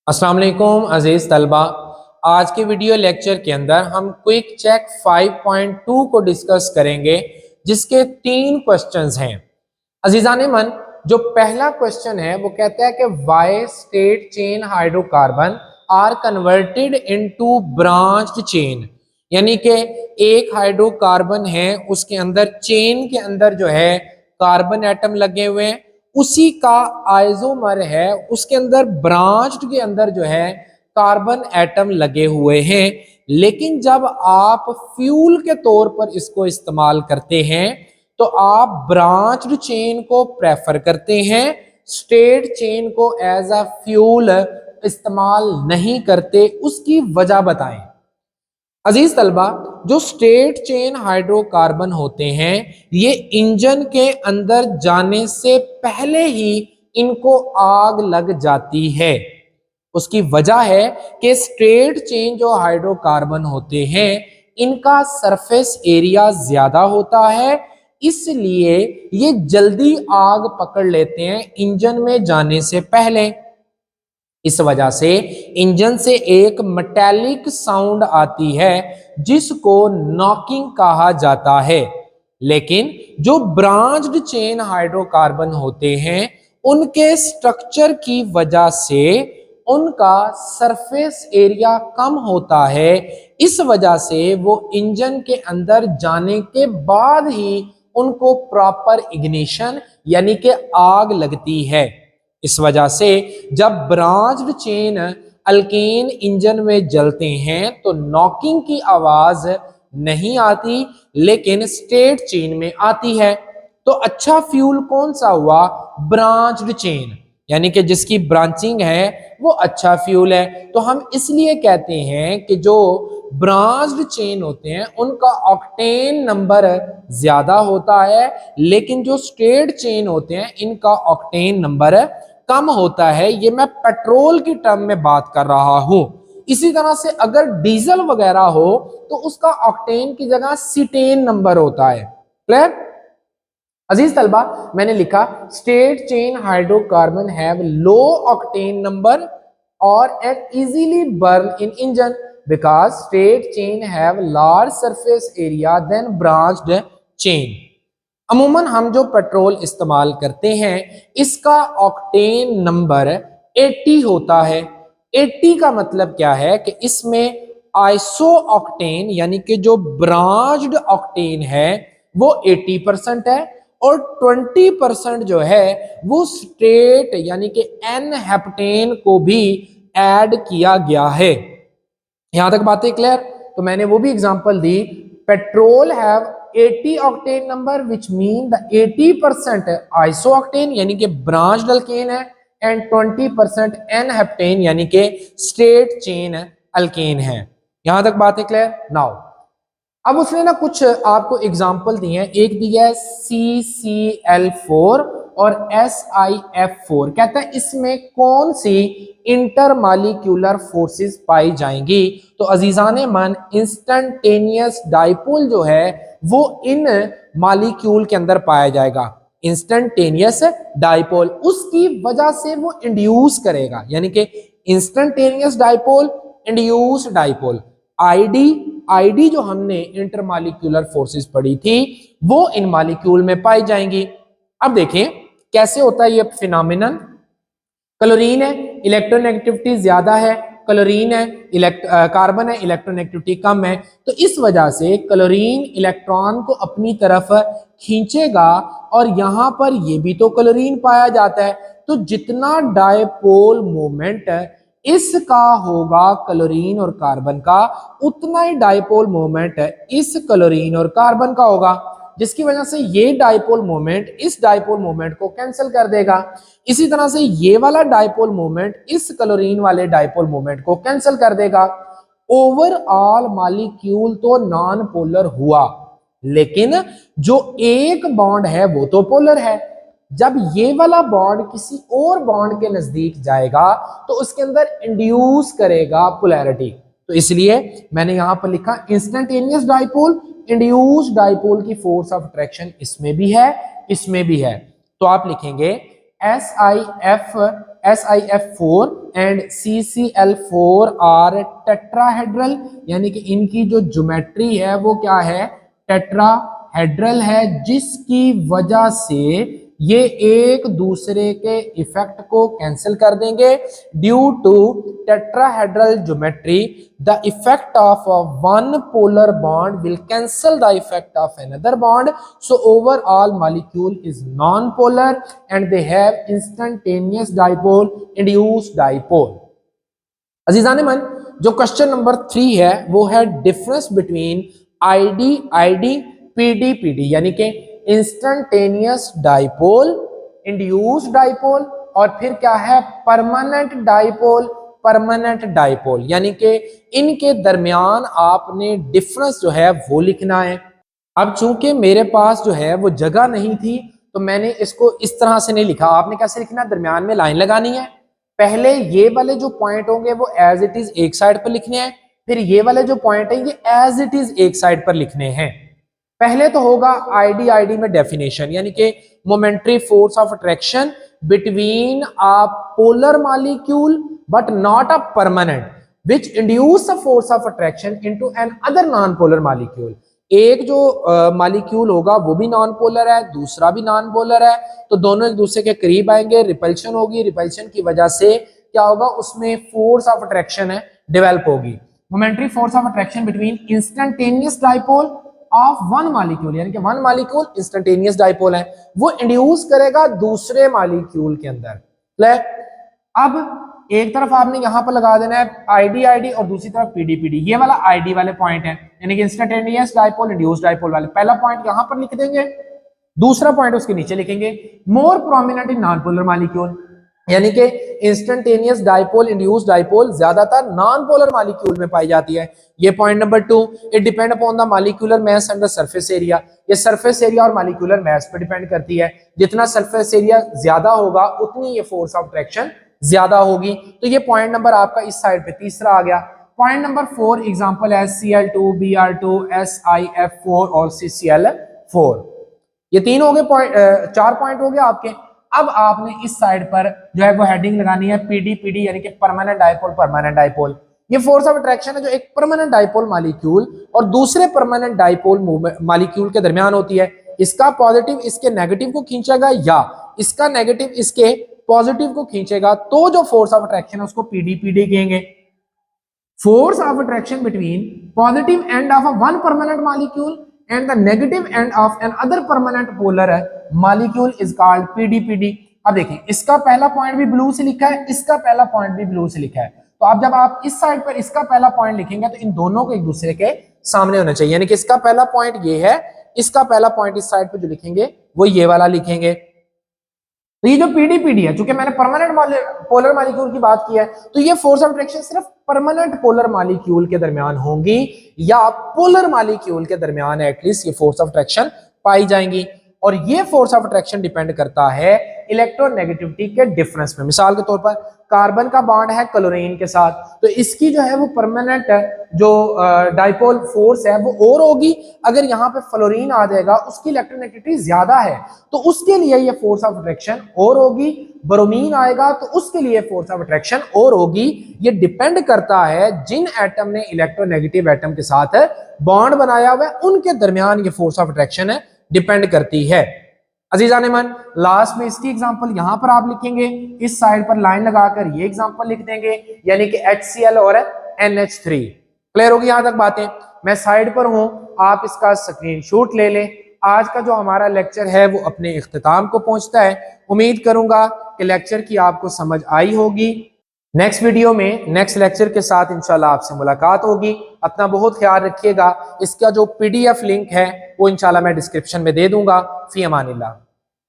अस्सलाम वालेकुम अजीज तलबा। आज के वीडियो लेक्चर के अंदर हम क्विक चेक 5.2 को डिस्कस करेंगे, जिसके 3 क्वेश्चंस हैं। अजीजान मन, जो पहला क्वेश्चन है वो कहता है कि why straight chain hydrocarbon are converted into branched chain, यानी कि एक हाइड्रोकार्बन है, उसके अंदर चेन के अंदर जो है कार्बन एटम लगे हुए हैं, उसी का आइसोमर है, उसके अंदर ब्रांच्ड के अंदर जो है कार्बन एटम लगे हुए हैं। लेकिन जब आप फ्यूल के तौर पर इसको इस्तेमाल करते हैं तो आप ब्रांच्ड चेन को प्रेफर करते हैं, स्ट्रेट चेन को एज अ फ्यूल इस्तेमाल नहीं करते। उसकी वजह बताएं। अजीज तलबा, जो स्ट्रेट चेन हाइड्रोकार्बन होते हैं ये इंजन के अंदर जाने से पहले ही इनको आग लग जाती है। उसकी वजह है कि स्ट्रेट चेन जो हाइड्रोकार्बन होते हैं इनका सरफेस एरिया ज्यादा होता है, इसलिए ये जल्दी आग पकड़ लेते हैं इंजन में जाने से पहले। इस वजह से इंजन से एक मेटालिक साउंड आती है जिसको नॉकिंग कहा जाता है। लेकिन जो ब्रांच्ड चेन हाइड्रोकार्बन होते हैं उनके स्ट्रक्चर की वजह से उनका सरफेस एरिया कम होता है, इस वजह से वो इंजन के अंदर जाने के बाद ही उनको प्रॉपर इग्निशन यानी कि आग लगती है। इस वजह से जब ब्रांच्ड चेन अल्केन इंजन में जलते हैं तो नॉकिंग की आवाज नहीं आती, लेकिन स्ट्रेट चेन में आती है। तो अच्छा फ्यूल कौन सा हुआ? ब्रांच्ड चेन, यानी कि जिसकी ब्रांचिंग है वो अच्छा फ्यूल है। तो हम इसलिए कहते हैं कि जो ब्रांच्ड चेन होते हैं उनका ऑक्टेन नंबर ज्यादा होता है, लेकिन जो स्ट्रेट चेन होते हैं इनका ऑक्टेन नंबर कम होता है। ये मैं पेट्रोल की टर्म में बात कर रहा हूं। इसी तरह से अगर डीजल वगैरह हो तो उसका ऑक्टेन की जगह सीटेन नंबर होता है। क्लियर? अजीज तलबा, मैंने लिखा straight chain hydrocarbon have low octane number और and easily burn in engine because straight chain have large surface area than branched chain. अमूमन हम जो पेट्रोल इस्तेमाल करते हैं इसका ऑक्टेन नंबर 80 होता है। 80 का मतलब क्या है कि इसमें आइसो ऑक्टेन यानी कि जो ब्रांच्ड ऑक्टेन है वो 80% है, और 20% जो है वो स्ट्रेट यानी कि एन हेप्टेन को भी ऐड किया गया है। यहां तक बातें क्लियर? तो मैंने वो भी example the, petrol have 80 octane number which mean the 80% iso octane यानी कि ब्रांच्ड अल्केन है एंड 20% एन हेप्टेन यानी कि स्ट्रेट चेन अल्केन है। यहां तक बातें क्लियर? नाउ अब उसने ना कुछ आपको एग्जाम्पल दिए हैं। एक दिया है CCl4 और SiF4। कहता है इसमें कौन सी इंटरमालिक्यूलर फोर्सेस पाई जाएंगी? तो अजीजान मन, इंस्टेंटेनियस डाइपोल जो है वो इन मालिक्यूल के अंदर पाया जाएगा। इंस्टेंटेनियस डाइपोल उसकी वजह से वो इंड्यूस करेगा, यानी कि instantaneous dipole, induce dipole. ID जो हमने इंटरमालिक्यूलर फोर्सेस पढ़ी थी वो इन मालिक्यूल में पाई जाएंगी। अब देखें कैसे होता है ये फिनोमिनन। क्लोरीन है, इलेक्ट्रोनेगेटिविटी ज्यादा है, क्लोरीन है, कार्बन है, इलेक्ट्रोनेगेटिविटी कम है। तो इस वजह से क्लोरीन इलेक्ट्रॉन को अपनी तरफ खींचेगा और यहां पर ये भी तो क्लोरीन पाया जाता है। तो जितना डायपोल मोमेंट इसका होगा क्लोरीन और कार्बन का, उतना ही डायपोल मोमेंट इस क्लोरीन और कार्बन का होगा, जिसकी वजह से ये डायपोल मोमेंट इस डायपोल मोमेंट को कैंसिल कर देगा। इसी तरह से ये वाला डायपोल मोमेंट इस क्लोरीन वाले डायपोल मोमेंट को कैंसिल कर देगा। ओवरऑल मॉलिक्यूल तो नॉन पोलर हुआ, लेकिन जो एक बॉन्ड है वो तो पोलर है। जब ये वाला बॉन्ड किसी और बॉन्ड के नजदीक जाएगा तो उसके अंदर इंड्यूस करेगा पोलैरिटी। तो इसलिए मैंने यहां पर लिखा इंस्टेंटेनियस डाइपोल, इंड्यूस्ड डाइपोल की फोर्स ऑफ अट्रैक्शन इसमें भी है, इसमें भी है। तो आप लिखेंगे SiF SiF4 and CCl4 are tetrahedral, यानी कि इनकी जो ज्योमेट्री है वो क्या है, टेट्राहेड्रल है, जिसकी वजह से ये एक दूसरे के इफेक्ट को कैंसिल कर देंगे। Due to tetrahedral geometry the effect of one polar bond will cancel the effect of another bond, so overall molecule is non polar and they have instantaneous dipole induced dipole. अजीजान मन, जो question number 3 है वो है difference between ID PD, यानी कि instantaneous dipole, induced dipole, और फिर क्या है परमानेंट डाइपोल, यानी कि इनके दरमियान आपने डिफरेंस जो है वो लिखना है। अब चूंकि मेरे पास जो है वो जगह नहीं थी तो मैंने इसको इस तरह से नहीं लिखा। आपने कैसे लिखना, दरमियान में लाइन लगानी है, पहले ये वाले जो पॉइंट होंगे वो एज इट इज एक साइड पर लिखने हैं, फिर ये वाले जो पॉइंट है ये एज इट इज एक साइड पर लिखने हैं। पहले तो होगा आईडी में डेफिनेशन, यानी कि momentary force of attraction between a polar molecule but not a permanent which induce a force of attraction into an other non polar molecule. एक जो मॉलिक्यूल होगा वो भी नॉन पोलर है, दूसरा भी नॉन पोलर है, तो दोनों एक दूसरे के करीब आएंगे, रिपल्शन होगी, रिपल्शन की वजह से क्या होगा, उसमें फोर्स ऑफ अट्रैक्शन है डेवलप होगी। Momentary force of attraction between instantaneous dipole of one molecule, यानी कि वन मॉलिक्यूल इंस्टेंटेनियस डाइपोल है, वो इंड्यूस करेगा दूसरे मॉलिक्यूल के अंदर। क्लियर? अब एक तरफ आपने यहां पर लगा देना है आईडी और दूसरी तरफ पीडी। ये वाला आईडी वाले पॉइंट है, यानी कि इंस्टेंटेनियस डाइपोल इंड्यूस्ड डाइपोल वाले। पहला पॉइंट यहां पर लिख देंगे, दूसरा पॉइंट उसके नीचे लिखेंगे मोर prominent in non polar molecule, यानी कि इंस्टेंटेनियस डाइपोल इंड्यूस्ड डाइपोल ज्यादातर नॉन पोलर मॉलिक्यूल में पाई जाती है। ये point number 2, it depend upon the molecular mass and the surface area. ये सरफेस एरिया और मॉलिक्यूलर मास पे डिपेंड करती है, जितना सरफेस एरिया ज्यादा होगा उतनी ये फोर्स ऑफ अट्रैक्शन ज्यादा होगी। तो ये पॉइंट नंबर आपका इस साइड पे तीसरा आ गया। पॉइंट नंबर 4 एग्जांपल है Cl2, Br2, SiF4 और CCl4। ये तीन हो गए पॉइंट, 4 पॉइंट हो गए आपके। अब आपने इस साइड पर जो है वो हेडिंग लगानी है पीडी, यानी कि परमानेंट डाइपोल। ये फोर्स ऑफ अट्रैक्शन है जो एक परमानेंट डाइपोल मॉलिक्यूल और दूसरे परमानेंट डाइपोल मॉलिक्यूल के दरमियान होती है। इसका पॉजिटिव इसके नेगेटिव को खींचेगा या इसका नेगेटिव इसके पॉजिटिव को खींचेगा, तो जो फोर्स ऑफ अट्रैक्शन है उसको पीडी कहेंगे। Force of attraction between positive end of one permanent molecule and the negative end of another permanent polar molecule is called PD. अब देखिए इसका पहला पॉइंट भी ब्लू से लिखा है, इसका पहला पॉइंट भी ब्लू से लिखा है, तो अब जब आप इस साइड पर इसका पहला पॉइंट लिखेंगे तो इन दोनों को एक दूसरे के सामने होना चाहिए, यानी कि इसका पहला पॉइंट ये है, इसका पहला पॉइंट इस साइड पर जो लिखेंगे वो ये वाला लिखेंगे। तो ये जो पीडी है, चूंकि मैंने परमानेंट पोलर मॉलिक्यूल की बात की है, तो ये फोर्स ऑफ अट्रैक्शन सिर्फ परमानेंट पोलर मॉलिक्यूल के दरमियान होंगी या पोलर मॉलिक्यूल के दरमियान एटलीस्ट ये फोर्स ऑफ अट्रैक्शन पाई जाएंगी। और ये फोर्स ऑफ अट्रैक्शन डिपेंड करता है इलेक्ट्रोनेगेटिविटी के डिफरेंस में। मिसाल के तौर पर कार्बन का बॉन्ड है क्लोरीन के साथ, तो इसकी जो है वो परमानेंट जो डाइपोल फोर्स है वो और होगी। अगर यहाँ पे फ्लोरीन आ जाएगा, उसकी इलेक्ट्रोनेगेटिविटी ज्यादा है, तो उसके लिए ये फोर्स ऑफ अट्रैक्शन और होगी। ब्रोमीन आएगा तो उसके लिए फोर्स ऑफ अट्रैक्शन और होगी। ये डिपेंड करता है जिन एटम ने इलेक्ट्रोनेगेटिव एटम के साथ बॉन्ड बनाया हुआ है उनके दरमियान ये फोर्स ऑफ अट्रैक्शन है डिपेंड करती है। अजीजान मन, लास्ट में इसकी एग्जांपल यहां पर आप लिखेंगे, इस साइड पर लाइन लगाकर ये एग्जांपल लिख देंगे, यानी कि HCl और NH3। क्लियर होगी यहां तक बातें? मैं साइड पर हूं, आप इसका स्क्रीनशॉट ले लें। आज का जो हमारा लेक्चर है वो अपने इख्तिताम को पहुंचता है। उम्मीद करूंगा कि लेक्चर की आपको समझ आई होगी। नेक्स्ट वीडियो में नेक्स्ट लेक्चर के साथ इंशाल्लाह आपसे मुलाकात होगी। अपना बहुत ख्याल रखिएगा। इसका जो PDF लिंक है वो इंशाल्लाह मैं डिस्क्रिप्शन में दे दूंगा। फी अमानिल्लाह।